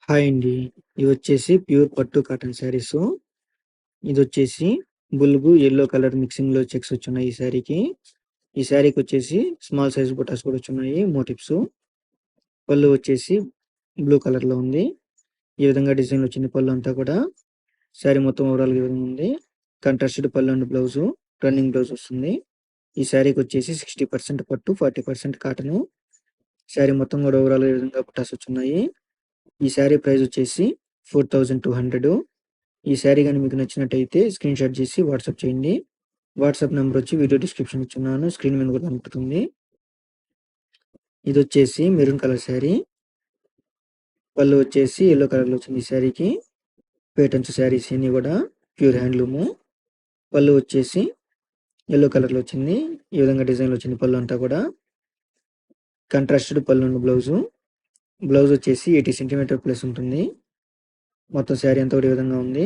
Hi అండి. ఇవొచ్చేసి pure పట్టు కాటన్ శారీసు. ఇదొచ్చేసి బులుగు, యెల్లో కలర్ మిక్సింగ్‌లో చెక్స్ వచ్చున్నాయి ఈ శారీకి. ఈ శారీకొచ్చేసి స్మాల్ సైజ్ బుటాస్ కూడా వచ్చున్నాయి మోటివ్స్. పళ్ళు వచ్చేసి బ్లూ కలర్‌లో ఉంది. ఈ విధంగా డిజైన్ వచ్చింది పళ్ళు అంతా కూడా. శారీ మొత్తం ఓవరాల్‌గా ఈ విధంగా ఉంది. కాంట్రాస్టెడ్ పళ్ళు అండ్ బ్లౌజు. రన్నింగ్ బ్లౌజ్ వస్తుంది. ఈ శారీకొచ్చేసి 60% పట్టు, 40% కాటను. శారీ మొత్తం కూడా ఓవరాల్‌గా ఈ విధంగా బుటాస్ వచ్చున్నాయి. ఈ శారీ ప్రైస్ వచ్చేసి 4200. ఈ శారీ గాని మీకు నచ్చినట్టయితే స్క్రీన్‌షాట్ చేసి వాట్సాప్ చేయండి. వాట్సాప్ నంబర్ వచ్చి వీడియో డిస్క్రిప్షన్ ఇచ్చున్నాను. స్క్రీన్ మీద కూడా కనపడుతుంది. ఇదొచ్చేసి మెరూన్ కలర్ శారీ. పళ్ళు వచ్చేసి యెల్లో కలర్‌లో వచ్చింది ఈ శారీకి. పేటెంట్స్ శారీస్ ఇన్ని కూడా ప్యూర్ హ్యాండ్లూము. పళ్ళు వచ్చేసి యెల్లో కలర్‌లో వచ్చింది. ఈ విధంగా డిజైన్‌లో వచ్చింది పళ్ళు అంతా కూడా. కాంట్రాస్టెడ్ పళ్ళు అండ్ బ్లౌజు. బ్లౌజ్ వచ్చేసి 80 సెంటీమీటర్ ప్లస్ ఉంటుంది. మొత్తం శారీ అంతా కూడా ఈ విధంగా ఉంది.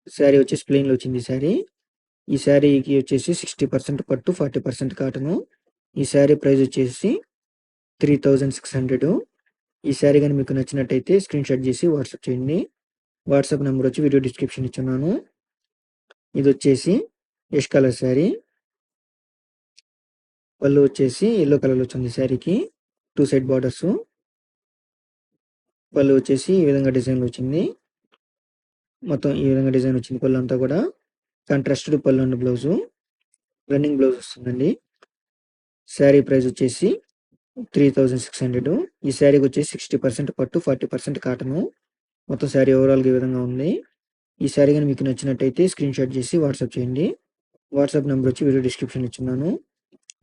శారీ వచ్చేసి ప్లెయిన్‌లో వచ్చింది ఈ శారీ. ఈ శారీకి వచ్చేసి 60% పట్టు, 40% కాటను. ఈ శారీ ప్రైస్ వచ్చేసి 3600. ఈ శారీ గాని మీకు నచ్చినట్టయితే స్క్రీన్‌షాట్ చేసి వాట్సాప్ చేయండి. వాట్సాప్ నంబర్ వచ్చి వీడియో డిస్క్రిప్షన్ ఇచ్చున్నాను. ఇదొచ్చేసి యష్ కలర్ శారీ. పళ్ళు వచ్చేసి యెల్లో కలర్‌లో వచ్చింది శారీకి. 2 సైడ్ బార్డర్సు. పళ్ళు వచ్చేసి ఈ విధంగా డిజైన్‌లో వచ్చింది. మొత్తం ఈ విధంగా డిజైన్ వచ్చింది పళ్ళు అంతా కూడా. కాంట్రాస్టెడ్ పళ్ళు అండ్ బ్లౌజు. రన్నింగ్ బ్లౌజ్ వస్తుందండి. శారీ ప్రైస్ వచ్చేసి 3600. ఈ శారీకి వచ్చేసి 60% పట్టు, 40% కాటను. మొత్తం శారీ ఓవరాల్‌గా ఈ విధంగా ఉంది. ఈ శారీ గాని మీకు నచ్చినట్టయితే స్క్రీన్‌షాట్ చేసి వాట్సాప్ చేయండి. వాట్సాప్ నంబర్ వచ్చి వీడియో డిస్క్రిప్షన్ ఇచ్చున్నాను.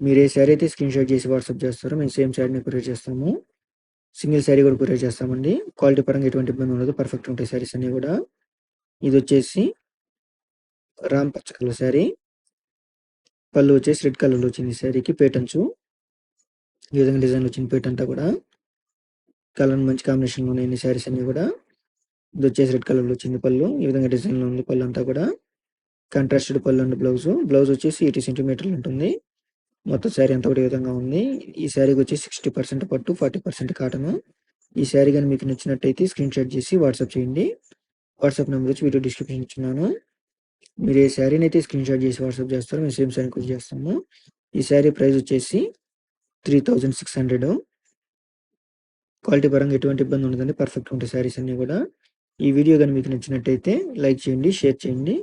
మీరు ఏ శారీ అయితే స్క్రీన్‌షాట్ చేసి వాట్సాప్ చేస్తారో మేము సేమ్ శారీని కొరియర్ చేస్తాము. సింగిల్ శారీ కూడా కొరియర్ చేస్తామండి. క్వాలిటీ పరంగా ఎటువంటి ఇబ్బంది ఉండదు. పర్ఫెక్ట్ ఉంటాయి శారీస్ అన్నీ కూడా. ఇదొచ్చేసి రామ్ పచ్చ కలర్ శారీ. పళ్ళు వచ్చేసి రెడ్ కలర్‌లో వచ్చింది ఈ శారీకి. పేటెంట్సు. ఈ విధంగా డిజైన్ వచ్చింది పేట అంతా కూడా. కలర్ మంచి కాంబినేషన్‌లో ఉన్నాయి శారీస్ అన్నీ కూడా. ఇదొచ్చేసి రెడ్ కలర్‌లో వచ్చింది పళ్ళు. ఈ విధంగా డిజైన్‌లో ఉంది పళ్ళు అంతా కూడా. కాంట్రాస్టెడ్ పళ్ళు అండ్ బ్లౌజు. బ్లౌజ్ వచ్చేసి 80 సెంటీమీటర్లు ఉంటుంది. మొత్తం శారీ అంతా కూడా ఈ విధంగా ఉంది. ఈ శారీకి వచ్చేసి 60% పట్టు, 40% కాటను. ఈ శారీ గాని మీకు నచ్చినట్టయితే స్క్రీన్‌షాట్ చేసి వాట్సాప్ చేయండి. వాట్సాప్ నంబర్ వచ్చి వీడియో డిస్క్రిప్షన్ ఇచ్చున్నాను. మీరు ఏ శారీని అయితే స్క్రీన్‌షాట్ చేసి వాట్సాప్ చేస్తారో మేము సేమ్ శారీని కొరియర్ చేస్తాము. ఈ శారీ ప్రైస్ వచ్చేసి 3600. క్వాలిటీ పరంగా ఎటువంటి ఇబ్బంది ఉండదండి. పర్ఫెక్ట్ ఉంటాయి శారీస్ అన్నీ కూడా. ఈ వీడియో గాని మీకు నచ్చినట్టయితే లైక్ చేయండి, షేర్ చేయండి.